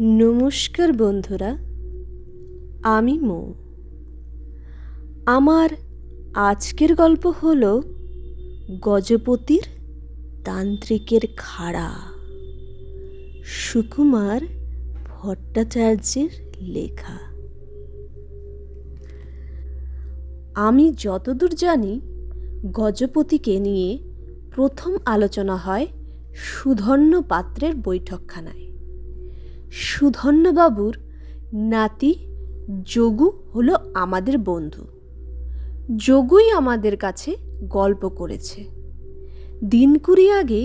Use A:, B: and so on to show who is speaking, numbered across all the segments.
A: নমস্কার বন্ধুরা, আমি মৌ। আমার আজকের গল্প হলো গজপতির তান্ত্রিকের খাড়া। সুকুমার ভট্টাচার্যের লেখা। আমি যতদূর জানি, গজপতিকে নিয়ে প্রথম আলোচনা হয় সুধন্য পাত্রের বৈঠকখানায়। সুধন্যবাবুর নাতি যোগু হলো আমাদের বন্ধু। যোগুই আমাদের কাছে গল্প করেছে। দিন কুড়ি আগে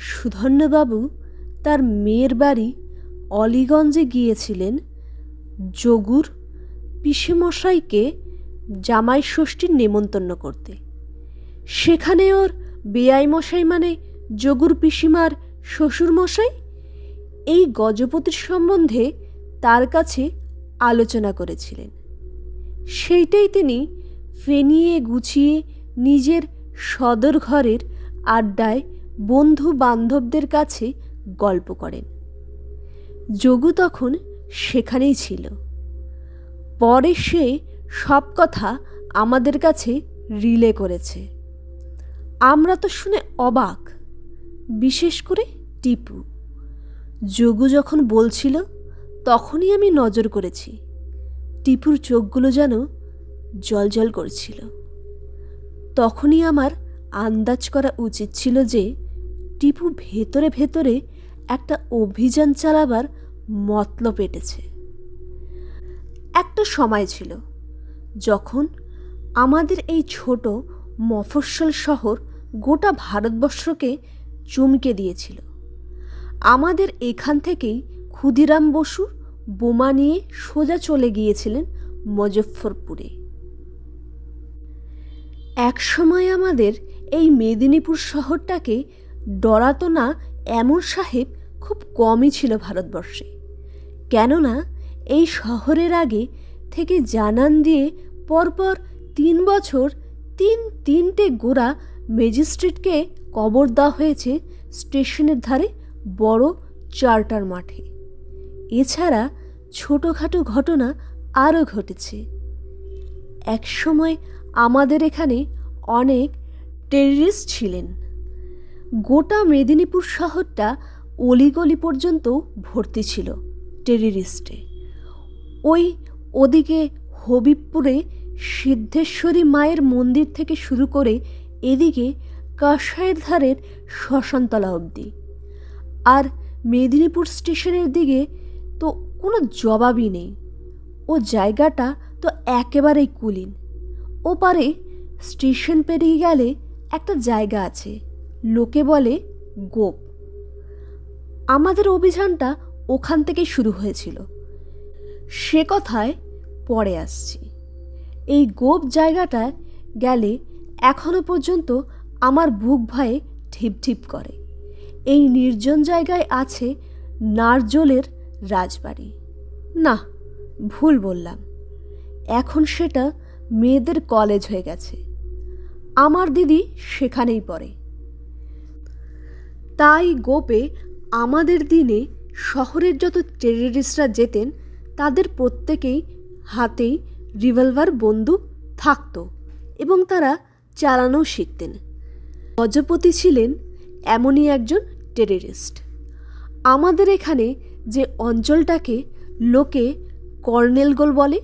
A: সুধন্যবাবু তার মেয়ের বাড়ি অলিগঞ্জে গিয়েছিলেন যোগুর পিসেমশাইকে জামাই ষষ্ঠীর নেমন্তন্ন করতে। সেখানে ওর বেয়াই মশাই মানে যোগুর পিসিমার শ্বশুরমশাই এই গজপতির সম্বন্ধে তার কাছে আলোচনা করেছিলেন। সেইটাই তিনি ফেনিয়ে গুছিয়ে নিজের সদর ঘরের আড্ডায় বন্ধু বান্ধবদের কাছে গল্প করেন। যোগু তখন সেখানেই ছিল। পরে সে সব কথা আমাদের কাছে রিলে করেছে। আমরা তো শুনে অবাক, বিশেষ করে টিপু। যোগু যখন বলছিল তখনই আমি নজর করেছি, টিপুর চোখগুলো যেন জ্বলজ্বল করছিল। তখনই আমার আন্দাজ করা উচিত ছিল যে টিপু ভেতরে ভেতরে একটা অভিযান চালাবার মতলব এঁটেছে। একটা সময় ছিল যখন আমাদের এই ছোট মফস্বল শহর গোটা ভারতবর্ষকে চমকে দিয়েছিল। আমাদের এখান থেকেই ক্ষুদিরাম বসু বোমা নিয়ে সোজা চলে গিয়েছিলেন মুজফ্ফরপুরে। এক সময় আমাদের এই মেদিনীপুর শহরটাকে ডরাতো না এমন সাহেব খুব কমই ছিল ভারতবর্ষে। কেননা এই শহরের আগে থেকে জানান দিয়ে পরপর 3 বছর তিনটে গোরা ম্যাজিস্ট্রেটকে কবর দেওয়া হয়েছে স্টেশনের ধারে বড় চার্টার মাঠে। এছাড়া ছোটোখাটো ঘটনা আরও ঘটেছে। এক সময় আমাদের এখানে অনেক টেররিস্ট ছিলেন। গোটা মেদিনীপুর শহরটা অলিগলি পর্যন্ত ভর্তি ছিল টেররিস্টে। ওদিকে হবিবপুরে সিদ্ধেশ্বরী মায়ের মন্দির থেকে শুরু করে এদিকে কাঁসাইয়ের ধারের শ্মশানতলা অবধি। আর মেদিনীপুর স্টেশনের দিকে তো কোনো জবাবই নেই। ও জায়গাটা তো একেবারেই কুলিন। ওপারে স্টেশন পেরিয়ে গেলে একটা জায়গা আছে, লোকে বলে গোপ। আমাদের অভিযানটা ওখান থেকে শুরু হয়েছিল। সে কথায় পরে আসছি। এই গোপ জায়গাটায় গেলে এখনো পর্যন্ত আমার বুক ভয়ে ঢিপ ঢিপ করে। এই নির্জন জায়গায় আছে নারজলের রাজবাড়ি। না, ভুল বললাম, এখন সেটা মেয়েদের কলেজ হয়ে গেছে। আমার দিদি সেখানেই পড়ে। তাই গোপে আমাদের দিনে শহরের যত টেররিস্টরা যেতেন তাদের প্রত্যেকেই হাতেই রিভলভার বন্দুক থাকত এবং তারা চালানোও শিখতেন। গজপতি ছিলেন এমনই একজন টেররিস্ট। আমাদের এখানে যে অঞ্চলটাকে লোকে কর্নেলগোল বলে,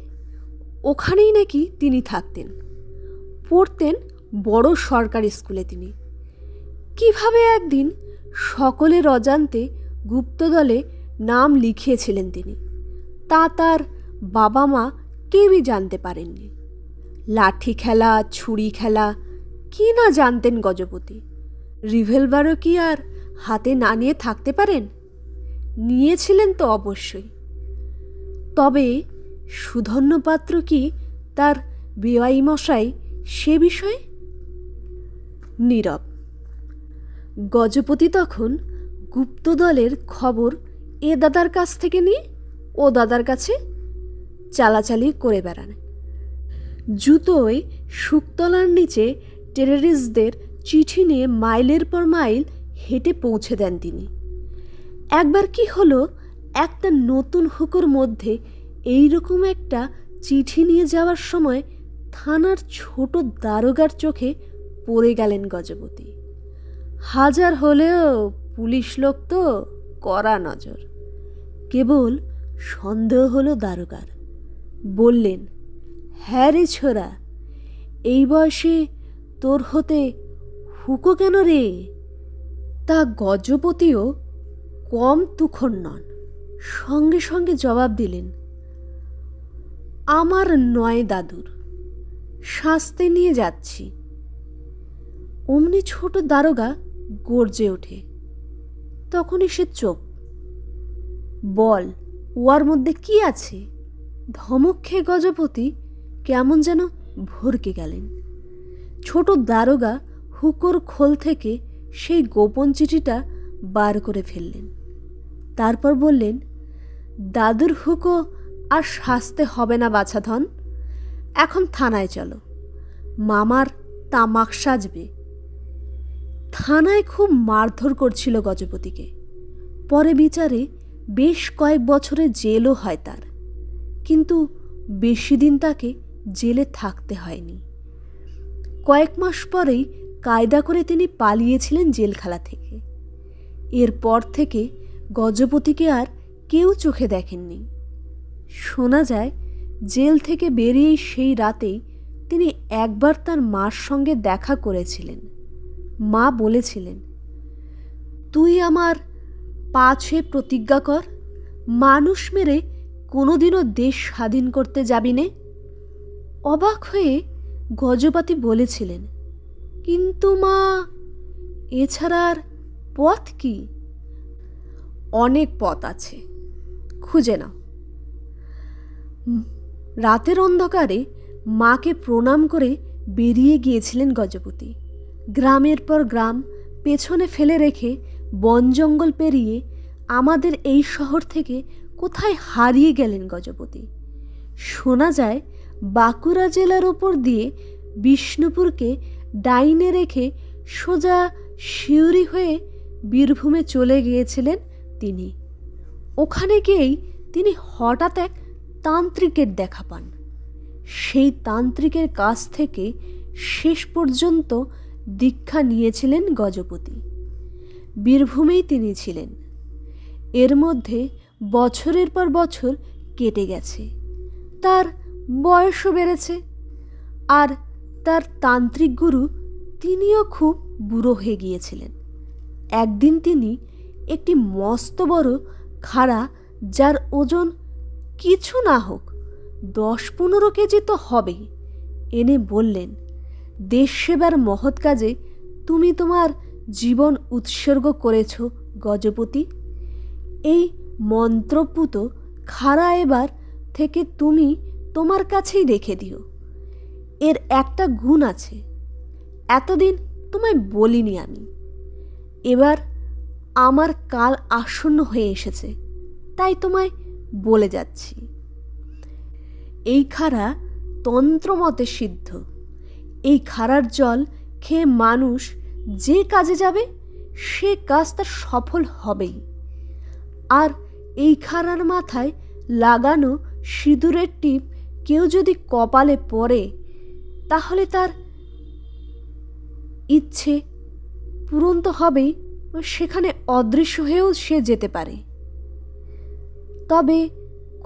A: ওখানেই নাকি তিনি থাকতেন। পড়তেন বড় সরকারি স্কুলে তিনি। কিভাবে একদিন সকলের অজান্তে গুপ্তদলে নাম লিখিয়েছিলেন তিনি, তা তার বাবা মা কেউই জানতে পারেননি। লাঠি খেলা, ছুরি খেলা কি না জানতেন গজপতি। রিভলভারও কি আর হাতে না নিয়ে থাকতে পারেন? নিয়েছিলেন তো অবশ্যই। তবে সুধন্যপাত্র কি তার বেয়াই মশাই সে বিষয়ে নীরব। গজপতি তখন গুপ্তদলের খবর এ দাদার কাছ থেকে নিয়ে ও দাদার কাছে চালাচালি করে বেড়ান। জুতোয় শুকতলার নিচে টেররিস্টদের চিঠি নিয়ে মাইলের পর মাইল হেঁটে পৌঁছে দেন তিনি। একবার কি হলো, একটা নতুন হুকুর মধ্যে এইরকম একটা চিঠি নিয়ে যাওয়ার সময় থানার ছোট দারোগার চোখে পড়ে গেলেন গজপতি। হাজার হলেও পুলিশ লোক তো, কড়া নজর। কেবল সন্দেহ হলো দারোগার। বললেন, হ্যাঁ রে ছোরা, এই বয়সে তোর হতে হুকো কেন রে? তা গজপতিও কম তুখর নন, সঙ্গে সঙ্গে জবাব দিলেন, আমার নয় দাদুর, শাস্তি নিয়ে যাচ্ছি। অমনি ছোট দারোগা গর্জে ওঠে। তখনই সে চোপ। বল, ওয়ার মধ্যে কি আছে? ধমক খেয়ে গজপতি কেমন যেন ভরকে গেলেন। ছোট দারোগা হুকোর খোল থেকে সেই গোপন চিঠিটা বার করে ফেললেন। তারপর বললেন, দাদুর হুকো আর সাজতে হবে না বাছাধন, এখন থানায় চলো, মামার তামাক সাজবে। থানায় খুব মারধর করছিল গজপতিকে। পরে বিচারে বেশ কয়েক বছরের জেলও হয় তার, কিন্তু বেশি দিন তাকে জেলে থাকতে হয়নি। কয়েক মাস পরেই কায়দা করে তিনি পালিয়েছিলেন জেলখানা থেকে। এরপর থেকে গজপতিকে আর কেউ চোখে দেখেননি। শোনা যায়, জেল থেকে বেরিয়েই সেই রাতেই তিনি একবার তার মার সঙ্গে দেখা করেছিলেন। মা বলেছিলেন, তুই আমার পা ছুঁয়ে প্রতিজ্ঞা কর, মানুষ মেরে কোনোদিনও দেশ স্বাধীন করতে যাবি নে। অবাক হয়ে গজপতি বলেছিলেন, কিন্তু মা, এছাড়া আর পথ কি? অনেক পথ আছে, খুঁজে নাও। রাতের অন্ধকারে মাকে প্রণাম করে বেরিয়ে গিয়েছিলেন গজপতি। গ্রামের পর গ্রাম পেছনে ফেলে রেখে বন জঙ্গল পেরিয়ে আমাদের এই শহর থেকে কোথায় হারিয়ে গেলেন গজপতি। শোনা যায়, বাঁকুড়া জেলার ওপর দিয়ে বিষ্ণুপুরকে ডাইনে রেখে সোজা সিউড়ি হয়ে বীরভূমে চলে গিয়েছিলেন তিনি। ওখানে গিয়েই তিনি হঠাৎ এক তান্ত্রিকের দেখা পান। সেই তান্ত্রিকের কাছ থেকে শেষ পর্যন্ত দীক্ষা নিয়েছিলেন গজপতি। বীরভূমেই তিনি ছিলেন। এর মধ্যে বছরের পর বছর কেটে গেছে, তার বয়সও বেড়েছে, আর তার তান্ত্রিক গুরু তিনিও খুব বুড়ো হয়ে গিয়েছিলেন। একদিন তিনি একটি মস্ত বড় খাড়া, যার ওজন কিছু না হোক 10-15 কেজি তো হবেই, এনে বললেন, দেশ সেবার মহৎ কাজে তুমি তোমার জীবন উৎসর্গ করেছ গজপতি। এই মন্ত্রপুত খাড়া এবার থেকে তুমি তোমার কাছেই রেখে দিও। এর একটা গুণ আছে, এতদিন তোমায় বলিনি আমি, এবার আমার কাল আসন্ন হয়ে এসেছে, তাই তোমায় বলে যাচ্ছি। এই খাড়া তন্ত্রমতে সিদ্ধ। এই খাড়ার জল খেয়ে মানুষ যে কাজে যাবে সে কাজ তার সফল হবেই। আর এই খাড়ার মাথায় লাগানো সিঁদুরের টিপ কেউ যদি কপালে পড়ে, তাহলে তার ইচ্ছে পূরণ তো হবেই, সেখানে অদৃশ্য হয়েও সে যেতে পারে। তবে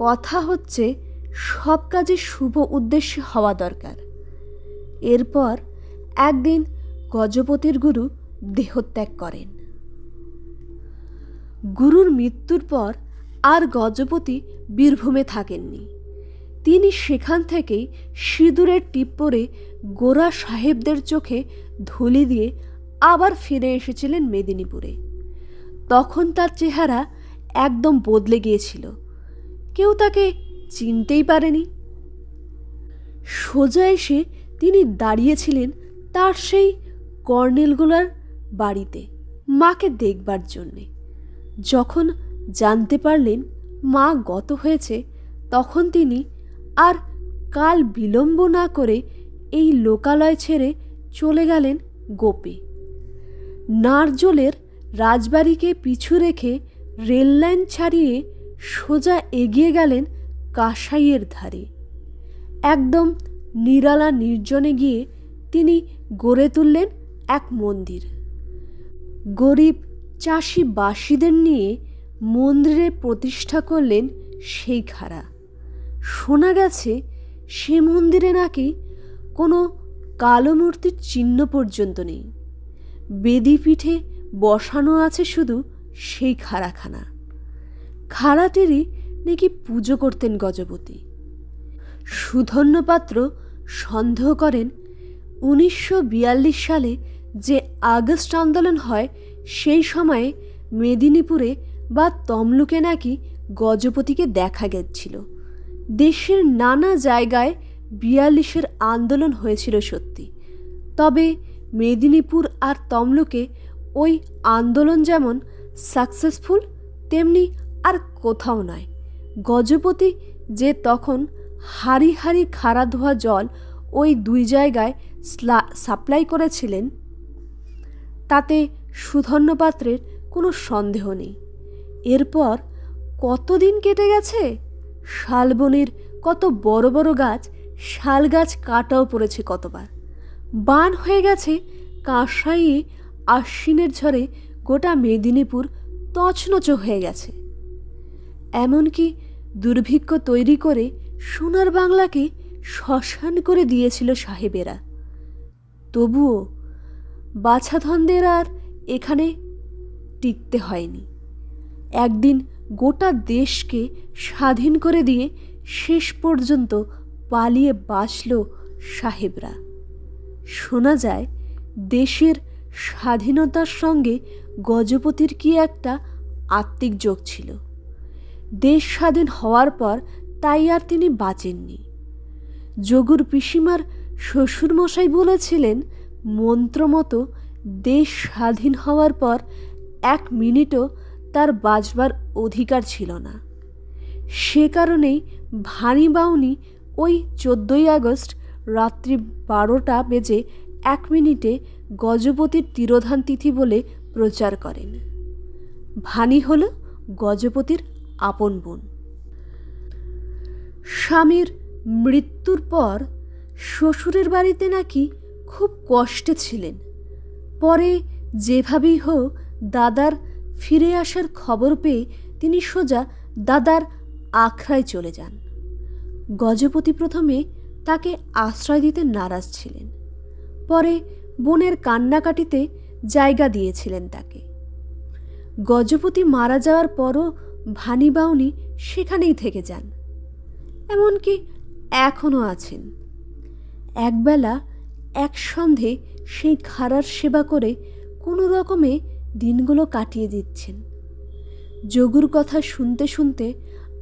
A: কথা হচ্ছে, সব কাজে শুভ উদ্দেশ্যে হওয়া দরকার। এরপর একদিন গজপতির গুরু দেহত্যাগ করেন। গুরুর মৃত্যুর পর আর গজপতি বীরভূমে থাকেননি। তিনি সেখান থেকেই সিঁদুরের টিপ পরে গোরা সাহেবদের চোখে ধুলি দিয়ে আবার ফিরে এসেছিলেন মেদিনীপুরে। তখন তার চেহারা একদম বদলে গিয়েছিল, কেউ তাকে চিনতেই পারেনি। সোজা এসে তিনি দাঁড়িয়েছিলেন তার সেই কর্নেলগুলার বাড়িতে মাকে দেখবার জন্যে। যখন জানতে পারলেন মা গত হয়েছে, তখন তিনি আর কাল বিলম্ব না করে এই লোকালয় ছেড়ে চলে গেলেন গোপে। নারজোলের রাজবাড়িকে পিছু রেখে রেললাইন ছাড়িয়ে সোজা এগিয়ে গেলেন কাঁসাইয়ের ধারে। একদম নিরালা নির্জনে গিয়ে তিনি গড়ে তুললেন এক মন্দির। গরিব চাষি বাসীদের নিয়ে মন্দিরে প্রতিষ্ঠা করলেন সেই খাড়া। শোনা গেছে সে মন্দিরে নাকি কোনো কালো মূর্তির চিহ্ন পর্যন্ত নেই। বেদিপীঠে বসানো আছে শুধু সেই খাড়াখানা। খাড়াটিরই নাকি পুজো করতেন গজপতি। সুধন্যপাত্র সন্দেহ করেন 1942 সালে যে আগস্ট আন্দোলন হয় সেই সময়ে মেদিনীপুরে বা তমলুকে নাকি গজপতিকে দেখা গেছিল। দেশের নানা জায়গায় 42-এর আন্দোলন হয়েছিল সত্যি, তবে মেদিনীপুর আর তমলুকে ওই আন্দোলন যেমন সাকসেসফুল তেমনি আর কোথাও নয়। গজপতি যে তখন হাড়ি হাড়ি খাড়া ধোয়া জল ওই দুই জায়গায় সাপ্লাই করেছিলেন তাতে সুধন্যপাত্রের কোনো সন্দেহ নেই। এরপর কতদিন কেটে গেছে, শালবনির কত বড় বড় গাছ, শাল গাছ কাটাও পড়েছে কতবার। বান হয়ে গেছে কাঁসাইয়ে, আশ্বিনের ঝড়ে গোটা মেদিনীপুর তছনছ হয়ে গেছে। এমনকি দুর্ভিক্ষ তৈরি করে সোনার বাংলাকে শ্মশান করে দিয়েছিল সাহেবেরা। তবুও বাছাধনদের আর এখানে টিকতে হয়নি। একদিন গোটা দেশকে স্বাধীন করে দিয়ে শেষ পর্যন্ত পালিয়ে বাঁচল সাহেবরা। শোনা যায় দেশের স্বাধীনতার সঙ্গে গজপতির কি একটা আত্মিক যোগ ছিল। দেশ স্বাধীন হওয়ার পর তাই আর তিনি বাঁচেননি। যোগুর পিসিমার শ্বশুরমশাই বলেছিলেন মন্ত্রমতো দেশ স্বাধীন হওয়ার পর 1 মিনিটও তার বাঁচবার অধিকার ছিল না। সে কারণেই ভানি বাউনি ওই 14ই আগস্ট রাত্রি 12টা বেজে 1 মিনিটে গজপতির তিরোধান তিথি বলে প্রচার করেন। ভানি হল গজপতির আপন বোন। স্বামীর মৃত্যুর পর শ্বশুরের বাড়িতে নাকি খুব কষ্টে ছিলেন। পরে যেভাবেই হোক দাদার ফিরে আসার খবর পেয়ে তিনি সোজা দাদার আখড়ায় চলে যান। গজপতি প্রথমে তাকে আশ্রয় দিতে নারাজ ছিলেন, পরে বোনের কান্নাকাটিতে জায়গা দিয়েছিলেন তাকে। গজপতি মারা যাওয়ার পরও ভানি বাউনি সেখানেই থেকে যান, এমনকি এখনও আছেন। একবেলা এক সন্ধে সেই খাড়ার সেবা করে কোনো রকমে দিনগুলো কাটিয়ে দিচ্ছেন। যোগুর কথা শুনতে শুনতে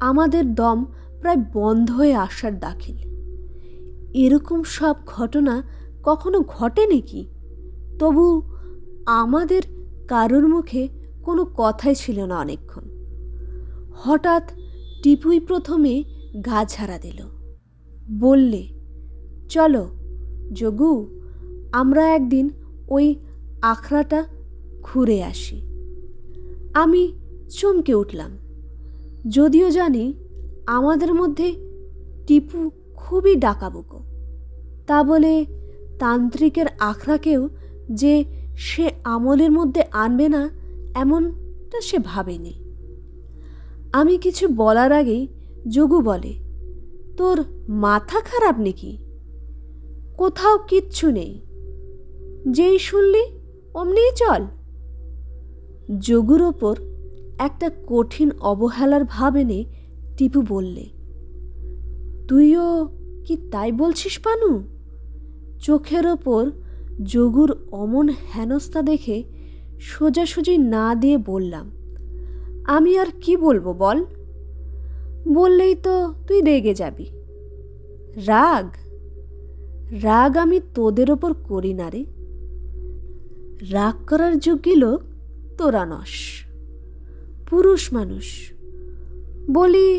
A: আমাদের দম প্রায় বন্ধ হয়ে আসার দাখিল। এরকম সব ঘটনা কখনো ঘটে নাকি? তবু আমাদের কারোর মুখে কোনো কথাই ছিল না অনেকক্ষণ। হঠাৎ টিপুই প্রথমে গা ঝাড়া দিল। বললে, চলো যোগু, আমরা একদিন ওই আখড়াটা ঘুরে আসি। আমি চমকে উঠলাম, যদিও জানি আমাদের মধ্যে টিপু খুবই ডাকাবুকো। তা বলে তান্ত্রিকের আখড়াকেও যে সে আমলের মধ্যে আনবে না এমনটা সে ভাবেনি। আমি কিছু বলার আগেই যোগু বলে, তোর মাথা খারাপ নাকি? কোথাও কিচ্ছু নেই, যেই শুনলি অমনিই চল। যোগুর ওপর একটা কঠিন অবহেলার ভাব এনে টিপু বললে, তুইও কি তাই বলছিস পানু? চোখের ওপর যোগুর অমন হেনস্থা দেখে সোজাসুজি না দিয়ে বললাম, আমি আর কি বলবো বল? বললেই তো তুই রেগে যাবি। রাগ রাগ আমি তোদের ওপর করি না রে। রাগ করার যোগ্য লোক তোরা নস, পুরুষ মানুষ। বলি,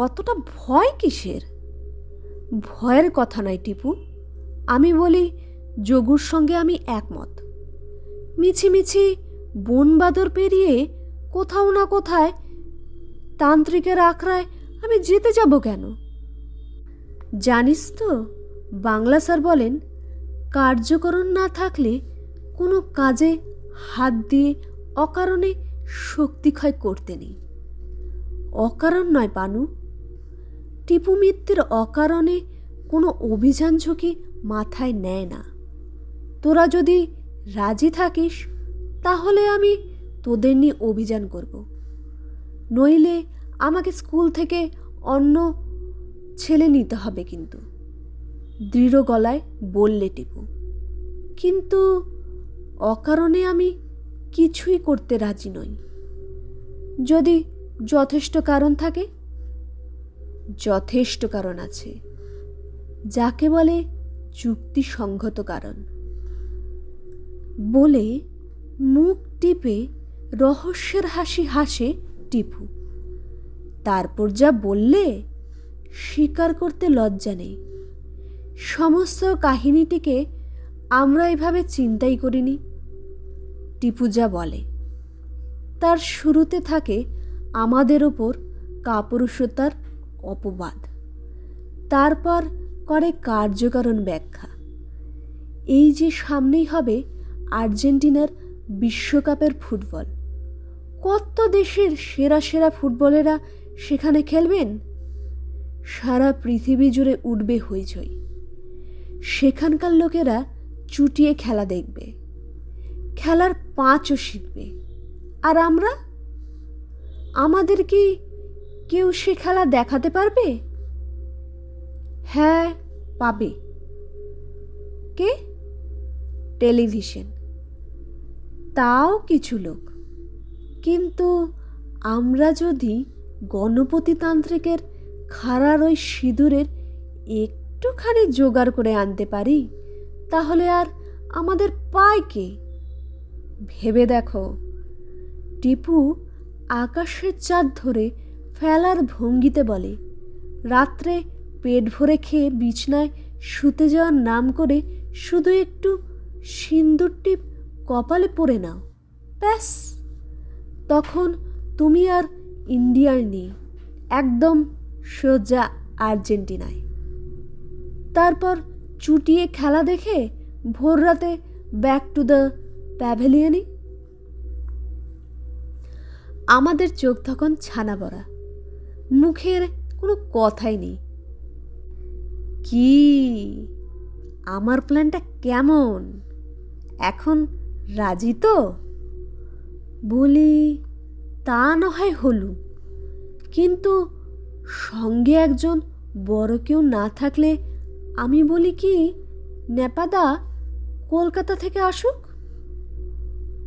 A: অতটা ভয় কিসের? ভয়ের কথা নয় টিপু, আমি বলি যোগুর সঙ্গে আমি একমত। মিছিমিছি বন বাদর পেরিয়ে কোথাও না কোথায় তান্ত্রিকের আখড়ায় আমি যেতে যাব কেন? জানিস তো, বাংলা স্যার বলেন, কার্যকরণ না থাকলে কোনো কাজে হাত দিয়ে অকারণে শক্তি ক্ষয় করতে নেই। অকারণ নয় পানু, টিপু মিত্রের অকারণে কোনো অভিযান ঝুঁকি মাথায় নেয় না। তোরা যদি রাজি থাকিস তাহলে আমি তোদের নিয়ে অভিযান করব, নইলে আমাকে স্কুল থেকে অন্য ছেলে নিতে হবে কিন্তু, দৃঢ় গলায় বললে টিপু। কিন্তু অকারণে আমি কিছুই করতে রাজি নই। যদি যথেষ্ট কারণ থাকে? যথেষ্ট কারণ আছে, যাকে বলে যুক্তিসঙ্গত কারণ। বলে মুখ টিপে রহস্যের হাসি হাসে টিপু। তারপর যা বললে স্বীকার করতে লজ্জা নেই। সমস্ত কাহিনীটিকে আমরা এভাবে চিন্তাই করিনি। টিপু যা বলে তার শুরুতে থাকে আমাদের ওপর কাপুরুষতার অপবাদ, তারপর করে কার্যকারণ ব্যাখ্যা। এই যে সামনেই হবে আর্জেন্টিনার বিশ্বকাপের ফুটবল, কত দেশের সেরা সেরা ফুটবলেরা সেখানে খেলবেন। সারা পৃথিবী জুড়ে উঠবে হইচই। সেখানকার লোকেরা চুটিয়ে খেলা দেখবে, খেলার পাঁচও শিখবে। আর আমরা, আমাদের কি কেউ সে খেলা দেখাতে পারবে? হ্যাঁ, পাবে। কে? টেলিভিশন। তাও কিছু লোক। কিন্তু আমরা যদি গণপতি তান্ত্রিকের খাড়ার ওই সিঁদুরের একটুখানি জোগাড় করে আনতে পারি, তাহলে আর আমাদের পায় কে? ভেবে দেখো। টিপু আকাশের চাঁদ ধরে ফেলার ভঙ্গিতে বলে, রাত্রে পেট ভরে খেয়ে বিছনায় শুতে যাওয়ার নাম করে শুধু একটু সিন্দুর টিপ কপালে পরে নাও, ব্যাস। তখন তুমি আর ইন্ডিয়ার নেই, একদম সোজা আর্জেন্টিনায়। তারপর চুটিয়ে খেলা দেখে ভোর রাতে ব্যাক টু দ্য প্যাভিলিয়নে। আমাদের চোখ তখন ছানা ভরা, মুখের কোনো কথাই নেই। কি, আমার প্ল্যানটা কেমন? এখন রাজি তো? বলি, তা না হয় হলু, কিন্তু সঙ্গে একজন বড় কেউ না থাকলে আমি বলি কি, নেপাদা কলকাতা থেকে আসুক।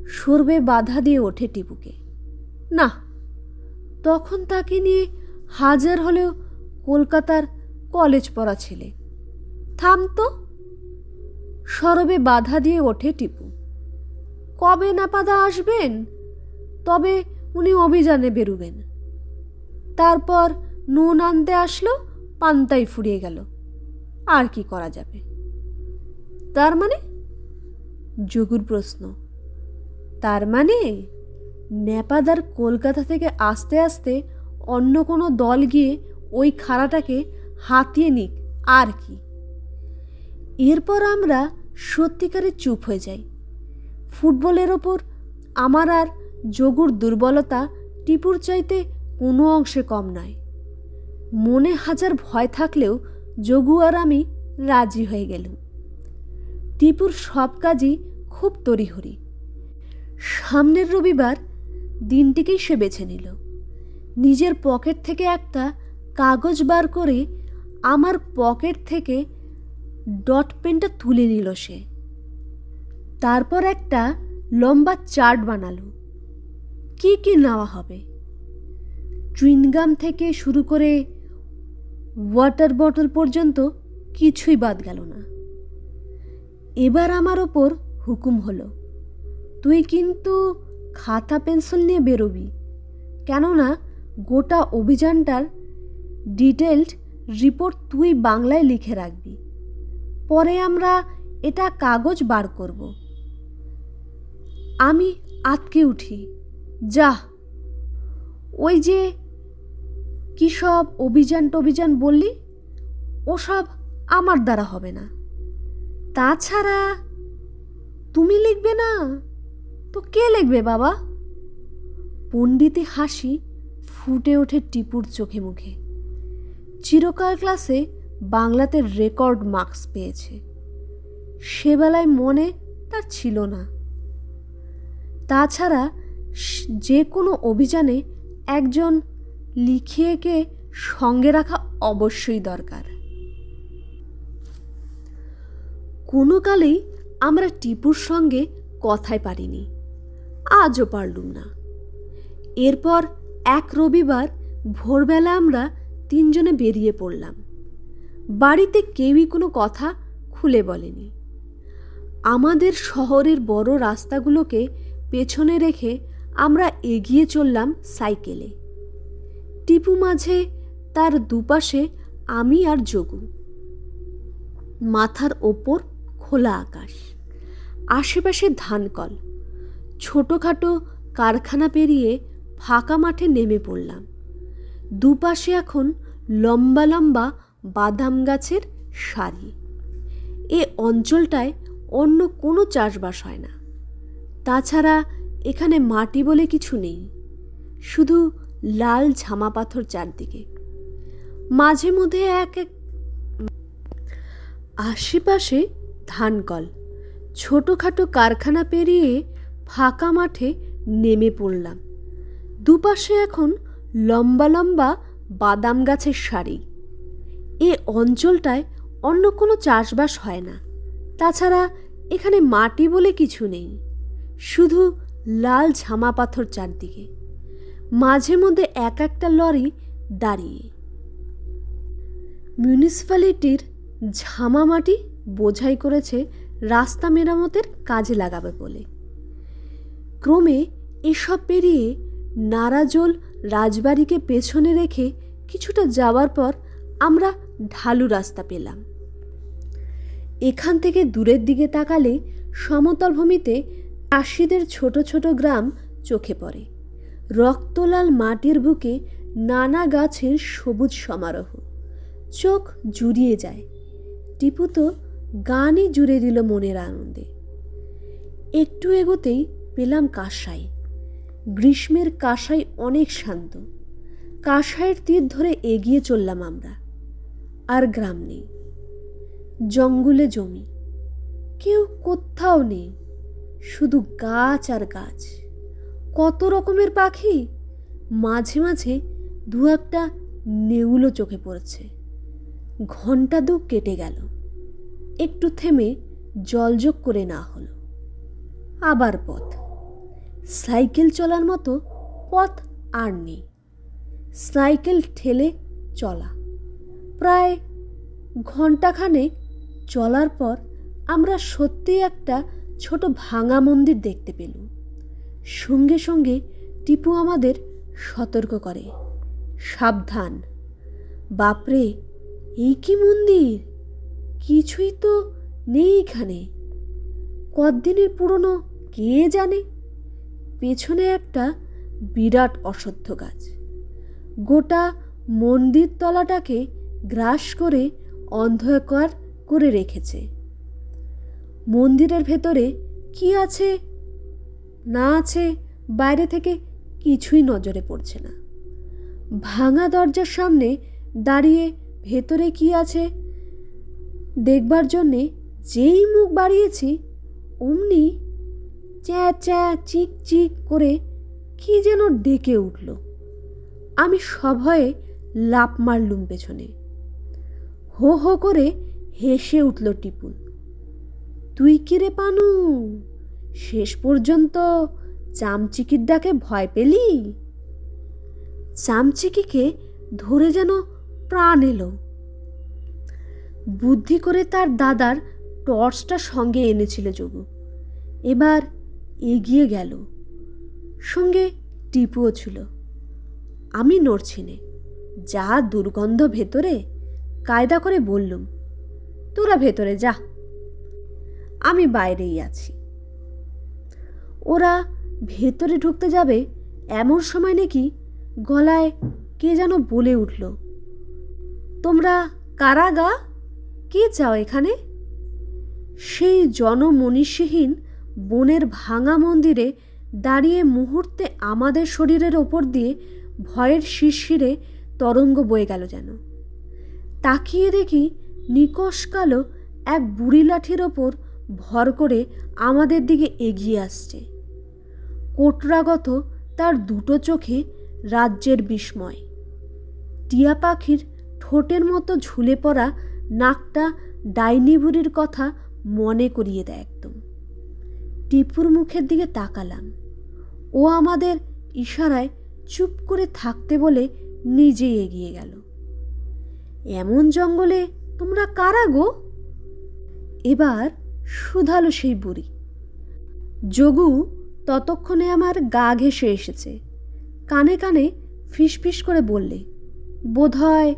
A: সর্বে বাধা দিয়ে ওঠে টিপুকে। না, তখন তাকে নিয়ে হাজার হলেও কলকাতার কলেজ পড়া ছেলে। থাম তো। সরবে বাধা দিয়ে ওঠে টিপু। কবে নেপাদা আসবেন? তবে উনি অভিযানে বেরুবেন। তারপর নুন আনতে আসলো, পান্তাই ফুরিয়ে গেল। আর কি করা যাবে? তার মানে? যোগুর প্রশ্ন। তার মানে নেপাদার কলকাতা থেকে আসতে আসতে অন্য কোনো দল গিয়ে ওই খাড়াটাকে হাতিয়ে নিক, আর কি। এরপর আমরা সত্যিকারে চুপ হয়ে যাই। ফুটবলের ওপর আমার আর যোগুর দুর্বলতা টিপুর চাইতে কোনো অংশে কম নয়। মনে হাজার ভয় থাকলেও যোগু আর আমি রাজি হয়ে গেলুম। টিপুর সব কাজই খুব তড়িঘড়ি। সামনের রবিবার দিনটিকেই সে বেছে নিল। নিজের পকেট থেকে একটা কাগজ বার করে আমার পকেট থেকে ডট পেনটা তুলে নিল সে। তারপর একটা লম্বা চার্ট বানালো, কি কি নেওয়া হবে। চুইংগাম থেকে শুরু করে ওয়াটার বটল পর্যন্ত কিছুই বাদ গেল না। এবার আমার ওপর হুকুম হলো, তুই কিন্তু খাতা পেন্সিল নিয়ে বেরোবি, কেননা গোটা অভিযানটার ডিটেলড রিপোর্ট তুই বাংলায় লিখে রাখবি। পরে আমরা এটা কাগজ বার করব। আমি আটকে উঠি, যা, ওই যে কী সব অভিযান বললি, ওসব আমার দ্বারা হবে না। তাছাড়া তুমি লিখবে না তো কে লিখবে বাবা? পণ্ডিতি হাসি ফুটে ওঠে টিপুর চোখে মুখে। চিরকাল ক্লাসে বাংলাতে রেকর্ড মার্কস পেয়েছে, সেবেলায় মনে তার ছিল না। তাছাড়া যে কোনো অভিযানে একজন লিখিয়েকে সঙ্গে রাখা অবশ্যই দরকার। কোনো কালেই আমরা টিপুর সঙ্গে কথাই পারিনি, আজও পারলুম না। এরপর এক রবিবার ভোরবেলা আমরা তিনজনে বেরিয়ে পড়লাম। বাড়িতে কেউই কোনো কথা খুলে বলেনি। আমাদের শহরের বড় রাস্তাগুলোকে পেছনে রেখে আমরা এগিয়ে চললাম সাইকেলে। টিপু মাঝে, তার দুপাশে আমি আর যোগু। মাথার ওপর খোলা আকাশ, আশেপাশে ধানকল, ছোটোখাটো কারখানা পেরিয়ে ফাঁকা মাঠে নেমে পড়লাম। দুপাশে এখন লম্বা লম্বা বাদাম গাছের সারি। এ অঞ্চলটায় অন্য কোনো চাষবাস হয় না। তাছাড়া এখানে মাটি বলে কিছু নেই, শুধু লাল ঝামা পাথর চারদিকে। মাঝে মধ্যে আশেপাশে ধানকল, ছোটোখাটো কারখানা পেরিয়ে ফাঁকা মাঠে নেমে পড়লাম। দুপাশে এখন লম্বা লম্বা বাদাম গাছের সারি। এ অঞ্চলটায় অন্য কোনো চাষবাস হয় না। তাছাড়া এখানে মাটি বলে কিছু নেই, শুধু লাল ঝামা পাথর চারদিকে। মাঝে মধ্যে একটা লরি দাঁড়িয়ে। মিউনিসিপ্যালিটির ঝামা মাটি বোঝাই করেছে রাস্তা মেরামতের কাজে লাগাবে বলে। ক্রমে এসব পেরিয়ে নারাজোল রাজবাড়িকে পেছনে রেখে কিছুটা যাওয়ার পর আমরা ঢালু রাস্তা পেলাম। এখান থেকে দূরের দিকে তাকালে সমতল ভূমিতে চাষিদের ছোট ছোট গ্রাম চোখে পড়ে। রক্তলাল মাটির বুকে নানা গাছের সবুজ সমারোহ, চোখ জুড়িয়ে যায়। টিপু তো গানই জুড়ে দিল মনের আনন্দে। একটু এগোতেই পেলাম কাঁসাই। গ্রীষ্মের কাঁসাই অনেক শান্ত। কাঁসাইয়ের তীর ধরে এগিয়ে চললাম আমরা। আর গ্রাম নেই, জঙ্গলে জমি, কেউ কোথাও নেই, শুধু গাছ আর গাছ। কত রকমের পাখি, মাঝে মাঝে দু একটা নেউলো চোখে পড়েছে। ঘন্টা দু কেটে গেল, একটু থেমে জলযোগ করে না হলো। আবার পথ, সাইকেল চলার মতো পথ আর নেই। সাইকেল ঠেলে চলা। প্রায় ঘণ্টাখানেক চলার পর আমরা সত্যিই একটা ছোট ভাঙা মন্দির দেখতে পেলুম। সঙ্গে সঙ্গে টিপু আমাদের সতর্ক করে, সাবধান। বাপরে, এই কি মন্দির! কিছুই তো নেই এখানে। কতদিনের পুরনো কে জানে। পেছনে একটা বিরাট অশ্বত্থ গাছ, গোটা মন্দির তলাটাকে গ্রাস করে অন্ধকার করে রেখেছে। মন্দিরের ভেতরে কি আছে না আছে বাইরে থেকে কিছুই নজরে পড়ছে না। ভাঙা দরজার সামনে দাঁড়িয়ে ভেতরে কি আছে দেখবার জন্যে যেই মুখ বাড়িয়েছি, অমনি চ্যাঁ চ্যাঁ চিক চিক করে কি যেন ডেকে উঠল। আমি সভয়ে লাফ মারলুম পেছনে। হো হো করে হেসে উঠল টিপুল। তুই কি রে পানু, শেষ পর্যন্ত চামচিকির ডাকে ভয় পেলি? চামচিকিকে ধরে যেন প্রাণ এলো। বুদ্ধি করে তার দাদার টর্চটা সঙ্গে এনেছিল যোগু। এবার এগিয়ে গেল, সঙ্গে টিপুও ছিল। আমি নড়ছি নে, যা দুর্গন্ধ ভেতরে। কায়দা করে বললুম, তোরা ভেতরে যা, আমি বাইরেই আছি। ওরা ভেতরে ঢুকতে যাবে এমন সময় নাকি গলায় কে যেন বলে উঠল, তোমরা কারা গা? কে চাও এখানে? সেই জনমনীষীহীন বনের ভাঙা মন্দিরে দাঁড়িয়ে মুহূর্তে আমাদের শরীরের ওপর দিয়ে ভয়ের শিরশিরে তরঙ্গ বয়ে গেল যেন। তাকিয়ে দেখি নিকষ কালো এক বুড়ি লাঠির ওপর ভর করে আমাদের দিকে এগিয়ে আসছে। কোটরাগত তার দুটো চোখে রাজ্যের বিস্ময়। টিয়া পাখির ঠোঁটের মতো ঝুলে পড়া নাকটা ডাইনি বুড়ির কথা মনে করিয়ে দেয় একদম। টিপুর মুখের দিকে তাকালাম। ও আমাদের ইশারায় চুপ করে থাকতে বলে নিজেই এগিয়ে গেল। এমন জঙ্গলে তোমরা কারা গো? এবার শুধালো সেই বুড়ি। যোগু ততক্ষণে আমার গা ঘেঁষে এসেছে। কানে কানে ফিসফিস করে বললে, বোধহয়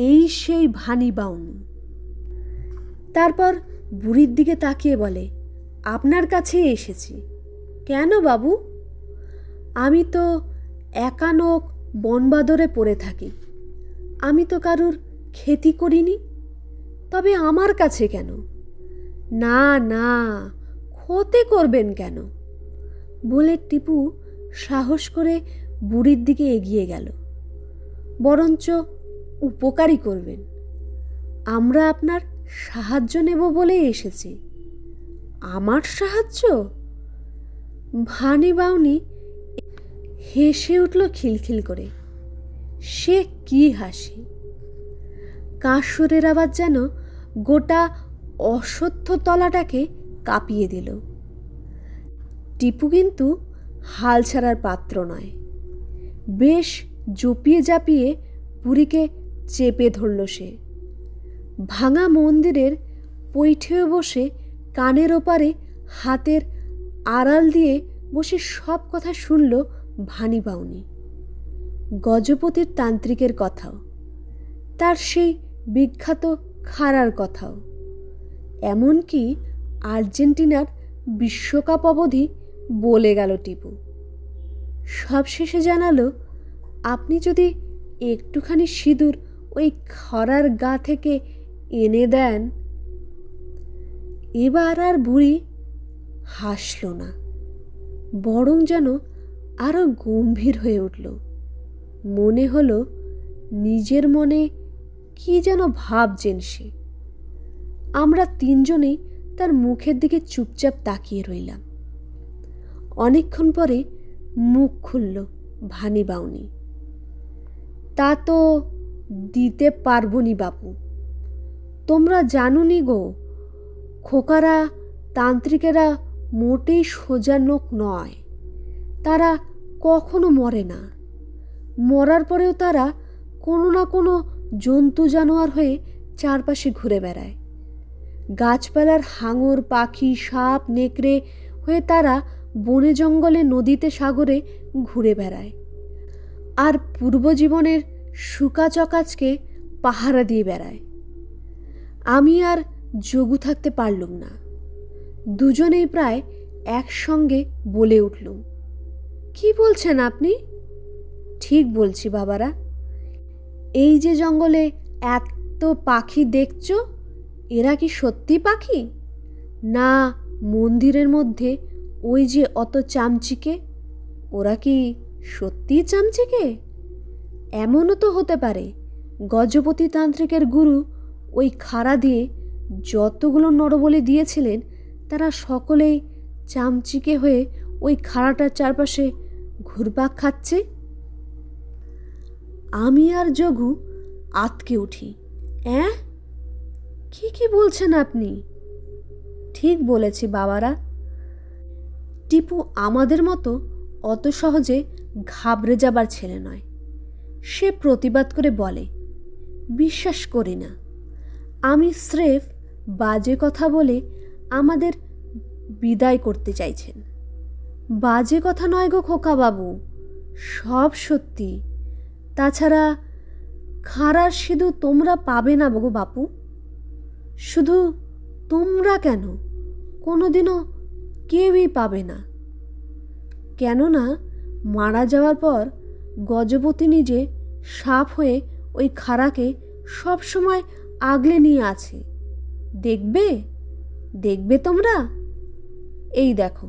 A: এই সেই ভানি বাউনি। তারপর বুড়ির দিকে তাকিয়ে বলে, আপনার কাছেই এসেছি। কেন বাবু? আমি তো একানক বনবাদরে পড়ে থাকি। আমি তো কারুর ক্ষতি করিনি, তবে আমার কাছে কেন? না না, ক্ষতি করবেন কেন? বলে টিপু সাহস করে বুড়ির দিকে এগিয়ে গেল। বরঞ্চ উপকারই করবেন। আমরা আপনার সাহায্য নেব বলেই এসেছি। আমার সাহায্য? ভানি বাউনি হেসে উঠল খিলখিল করে। সে কি হাসি! কাঁসরের আওয়াজ যেন গোটা অশ্বত্থ তলাটাকে কাঁপিয়ে দিল। টিপু কিন্তু হাল ছাড়ার পাত্র নয়। বেশ জপিয়ে জাপিয়ে বুড়িকে চেপে ধরল সে। ভাঙা মন্দিরের পৈঠেও বসে কানের ওপারে হাতের আড়াল দিয়ে বসে সব কথা শুনল ভানি বাউনি। গজপতির তান্ত্রিকের কথাও, তার সেই বিখ্যাত খাড়ার কথাও, এমনকি আর্জেন্টিনার বিশ্বকাপ অবধি বলে গেল টিপু। সবশেষে জানালো, আপনি যদি একটুখানি সিঁদুর ওই খরার গা থেকে এনে দেন। এবার আর বুড়ি হাসল না, বরং যেন আরো গম্ভীর হয়ে উঠল। মনে হলো নিজের মনে কি যেন ভাবছেন সে। আমরা তিনজনেই তার মুখের দিকে চুপচাপ তাকিয়ে রইলাম। অনেকক্ষণ পরে মুখ খুলল ভানি বাউনি। তা তো দিতে পারবনি বাপু। তোমরা জানুনি গো, খোকারা তান্ত্রিকেরা মোটেই সোজা লোক নয়। তারা কখনো মরে না। মরার পরেও তারা কোনো না কোনো জন্তু জানোয়ার হয়ে চারপাশে ঘুরে বেড়ায়। গাছপালার হাঙর, পাখি, সাপ, নেকড়ে হয়ে তারা বনে জঙ্গলে, নদীতে, সাগরে ঘুরে বেড়ায়। আর পূর্বজীবনের শুকাচকাচকে পাহারা দিয়ে বেড়ায়। আমি আর যোগু থাকতে পারলুম না। দুজনেই প্রায় একসঙ্গে বলে উঠলুম, কি বলছেন আপনি? ঠিক বলছি বাবারা। এই যে জঙ্গলে এত পাখি দেখছ, এরা কি সত্যি পাখি? না মন্দিরের মধ্যে ওই যে অত চামচিকে, ওরা কি সত্যিই চামচিকে? এমনও তো হতে পারে গজপতি তান্ত্রিকের গুরু ওই খাড়া দিয়ে যতগুলো নরবলি দিয়েছিলেন, তারা সকলেই চামচিকে হয়ে ওই খাড়াটার চারপাশে ঘুরপাক খাচ্ছে। আমি আর যোগু আতকে উঠি। কি বলছেন আপনি? ঠিক বলেছি বাবারা। টিপু আমাদের মতো অত সহজে ঘাবড়ে যাবার ছেলে নয়। সে প্রতিবাদ করে বলে, বিশ্বাস করি না। আমি স্রেফ বাজে কথা বলে আমাদের বিদায় করতে চাইছেন। বাজে কথা নয় গো খোকা বাবু, সব সত্যি। তাছাড়া খাড়ার সিঁদুর তোমরা পাবে না গো বাপু। শুধু তোমরা কেন, কোনোদিনও কেউই পাবে না। কেননা মারা যাওয়ার পর গজপতি নিজে সাপ হয়ে ওই খাড়াকে সব সময় আগলে নিয়ে আছে। দেখবে, দেখবে তোমরা। এই দেখো,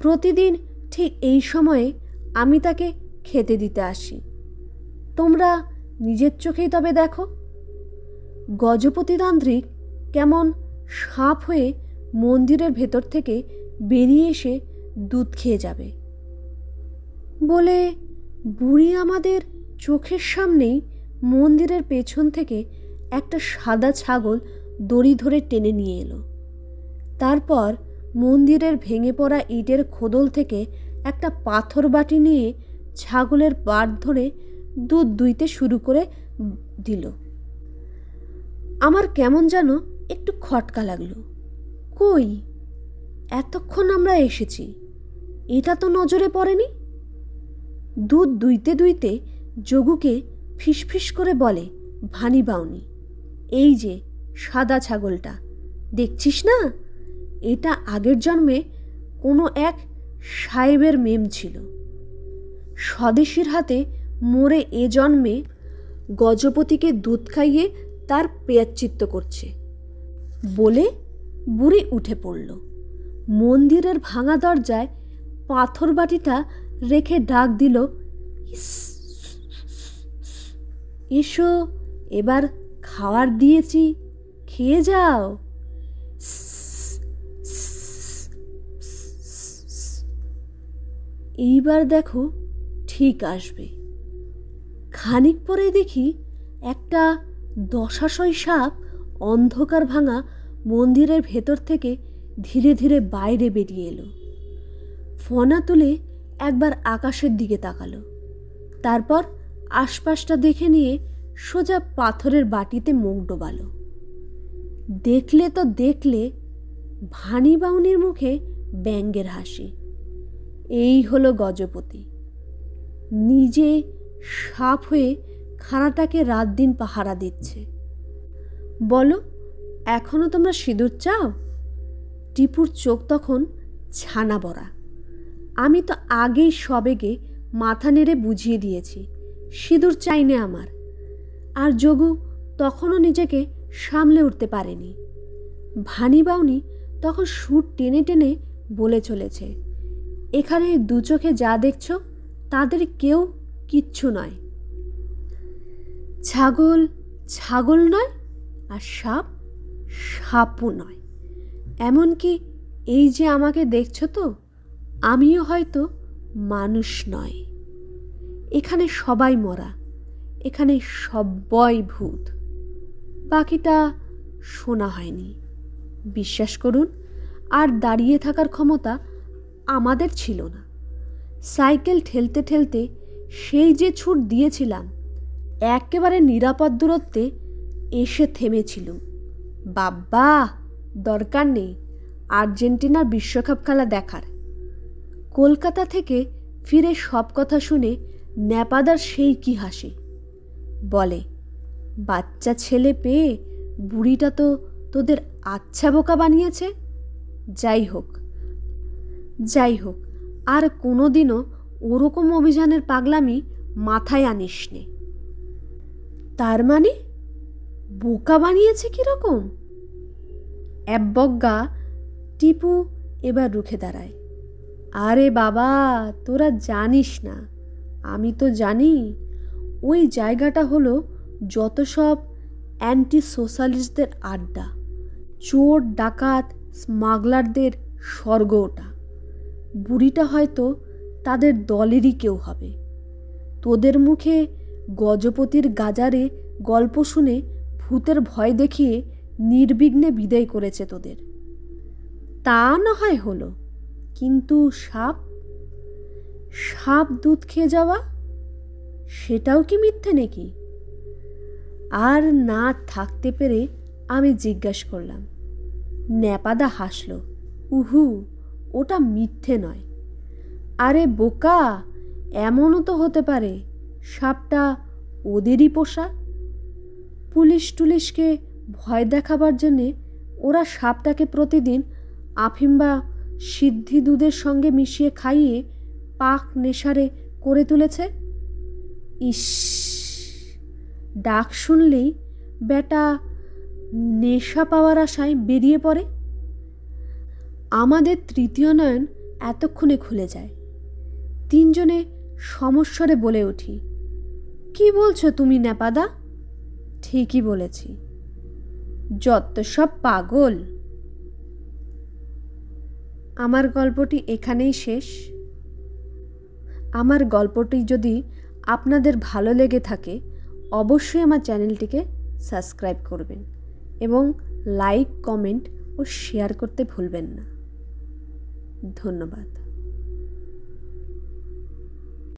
A: প্রতিদিন ঠিক এই সময়ে আমি তাকে খেতে দিতে আসি। তোমরা নিজের চোখেই তবে দেখো, গজপতিতান্ত্রিক কেমন সাপ হয়ে মন্দিরের ভেতর থেকে বেরিয়ে এসে দুধ খেয়ে যাবে। বলে বুড়ি আমাদের চোখের সামনেই মন্দিরের পেছন থেকে একটা সাদা ছাগল দড়ি ধরে টেনে নিয়ে এলো। তারপর মন্দিরের ভেঙে পড়া ইটের খোদল থেকে একটা পাথর বাটি নিয়ে ছাগলের পাড় ধরে দুধ দুইতে শুরু করে দিল। আমার কেমন যেন একটু খটকা লাগলো। কই, এতক্ষণ আমরা এসেছি, এটা তো নজরে পড়েনি। দুধ দুইতে দুইতে যোগুকে ফিসফিস করে বলে, ভানি বাউনি, এই যে সাদা ছাগলটা দেখছিস না, এটা আগের জন্মে কোনো এক সাহেবের মেম ছিল। স্বদেশীর হাতে মরে এ জন্মে গজপতিকে দুধ খাইয়ে তার প্রায়শ্চিত্ত করছে। বলে বুড়ি উঠে পড়ল। মন্দিরের ভাঙা দরজায় পাথর বাটিটা রেখে ডাক দিল, এসো, এবার খাওয়ার দিয়েছি, খেয়ে যাও। এইবার দেখো ঠিক আসবে। খানিক পরে দেখি একটা দশাশয় সাপ অন্ধকার ভাঙা মন্দিরের ভেতর থেকে ধীরে ধীরে বাইরে বেরিয়ে এলো। ফনা তুলে একবার আকাশের দিকে তাকালো, তারপর আশপাশটা দেখে নিয়ে সোজা পাথরের বাটিতে মুখ ডোবালো। দেখলে তো দেখলে, ভানি বাউনির মুখে ব্যঙ্গের হাসি। এই হলো গজপতি, নিজে সাপ হয়ে খানাটাকে রাত দিন পাহারা দিচ্ছে। বলো, এখনো তোমরা সিঁদুর চাও? টিপুর চোখ তখন ছানা বড়া। আমি তো আগেই সবেগে মাথা নেড়ে বুঝিয়ে দিয়েছি সিঁদুর চাই না আমার। আর যোগু তখনও নিজেকে সামলে উঠতে পারেনি। ভানি বাউনি তখন সুর টেনে টেনে বলে চলেছে, এখানে দু চোখে যা দেখছ তাদের কেউ কিচ্ছু নয়। ছাগল ছাগল নয়, আর সাপ সাপও নয়। এমনকি এই যে আমাকে দেখছো তো, আমিও হয়তো মানুষ নয়। এখানে সবাই মরা, এখানে সবাই ভূত। বাকিটা শোনা হয়নি। বিশ্বাস করুন, আর দাঁড়িয়ে থাকার ক্ষমতা আমাদের ছিল না। সাইকেল ঠেলতে ঠেলতে সেই যে ছুট দিয়েছিলাম, একেবারে নিরাপদ দূরত্বে এসে থেমেছিলুম। বাবা, দরকার নেই আর্জেন্টিনার বিশ্বকাপ খেলা দেখার। কলকাতা থেকে ফিরে সব কথা শুনে ন্যাপাদার সেই কি হাসি। বলে, বাচ্চা ছেলে পেয়ে বুড়িটা তো তোদের আচ্ছা বোকা বানিয়েছে। যাই হোক, আর কোনোদিনও ওরকম অভিযানের পাগলামি মাথায় আনিস নে। তার মানে বোকা বানিয়েছে কিরকম? অ্যাবজ্ঞা টিপু এবার রুখে দাঁড়ায়। আরে বাবা, তোরা জানিস না, আমি তো জানি। ওই জায়গাটা হলো যত সব অ্যান্টি সোশ্যালিস্টদের আড্ডা, চোর ডাকাত স্মাগলারদের স্বর্গ ওটা। বুড়িটা হয়তো তাদের দলেরই কেউ হবে। তোদের মুখে গজপতির গাজারে গল্প শুনে ভূতের ভয় দেখিয়ে নির্বিঘ্নে বিদায় করেছে তোদের। তা না হয় হলো, কিন্তু সাপ সাপ দুধ খেয়ে যাওয়া, সেটাও কি মিথ্যে নাকি? আর না থাকতে পেরে আমি জিজ্ঞাসা করলাম। ন্যাপাদা হাসল, উহু, ওটা মিথ্যে নয়। আরে বোকা, এমনও তো হতে পারে সাপটা ওদেরই পোষা। পুলিশ টুলিশকে ভয় দেখাবার জন্যে ওরা সাপটাকে প্রতিদিন আফিম বা সিদ্ধি দুধের সঙ্গে মিশিয়ে খাইয়ে পাক নেশারে করে তুলেছে। ইস, ডাক শুনলেই বেটা নেশা পাওয়ার আশায় বেরিয়ে পড়ে। আমাদের তৃতীয় নয়ন এতক্ষণে খুলে যায়। তিনজনে সমস্বরে বলে উঠি, কি বলছো তুমি ন্যাপাদা? ঠিকই বলেছি, যত সব পাগল। আমার গল্পটি এখানেই শেষ। আমার গল্পটি যদি আপনাদের ভালো লেগে থাকে অবশ্যই আমার চ্যানেলটিকে সাবস্ক্রাইব করবেন এবং লাইক, কমেন্ট ও শেয়ার করতে ভুলবেন না। ধন্যবাদ।